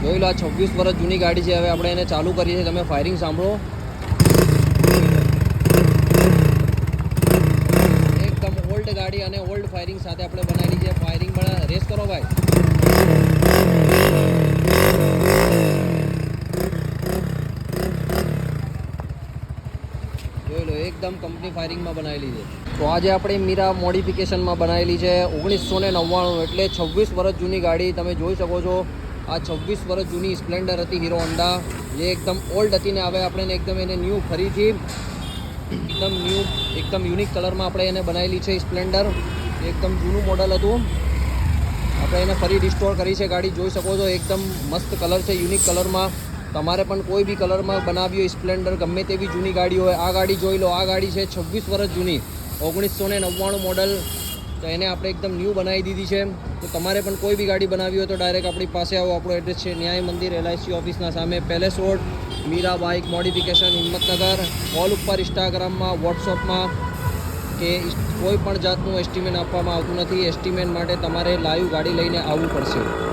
જોઈ લો, આ 26 વર્ષ જૂની ગાડી છે. હવે આપણે એને ચાલુ કરીએ છીએ. તમે ફાયરિંગ સાંભળો, એકદમ ઓલ્ડ ગાડી અને ઓલ્ડ ફાયરિંગ સાથે આપણે બનાવેલી છે. ફાયરિંગ રેસ કરો ભાઈ. જોઈ લો, એકદમ કંપની ફાયરિંગમાં બનાવેલી છે. તો આજે આપણે મીરા મોડિફિકેશનમાં બનાવેલી છે 1999, એટલે 26 વર્ષ જૂની ગાડી. તમે જોઈ શકો છો, આ 26 વર્ષ જૂની સ્પ્લેન્ડર હતી હીરો હોન્ડા, જે એકદમ ઓલ્ડ હતી ને હવે આપણે એકદમ એને ન્યૂ ફરીથી એકદમ ન્યૂ એકદમ યુનિક કલરમાં આપણે એને બનાવેલી છે. સ્પ્લેન્ડર એકદમ જૂનું મોડલ હતું, આપણે એને ફરી રિસ્ટોર કરી છે ગાડી. જોઈ શકો છો, એકદમ મસ્ત કલર છે, યુનિક કલરમાં. તમારે પણ કોઈ બી કલરમાં બનાવી હોય સ્પ્લેન્ડર, ગમે તેવી જૂની ગાડી હોય, આ ગાડી જોઈ લો. આ ગાડી છે 26 વર્ષ જૂની, 1999 મોડલ. તો એને આપણે એકદમ ન્યૂ બનાવી દીધી છે. તો તમારે પણ કોઈ બી ગાડી બનાવી હોય તો ડાયરેક્ટ આપણી પાસે આવો. આપણો એડ્રેસ છે ન્યાય મંદિર, LIC ઓફિસના સામે, palace road, Mira bike modification, Himmatnagar. Call ઉપર, ઇન્સ્ટાગ્રામમાં, વોટ્સઅપમાં કે કોઈ પણ જાતનું એસ્ટિમેટ આપવામાં આવતું નથી. એસ્ટિમેટ માટે તમારે લાઈવ ગાડી લઈને આવવું પડશે.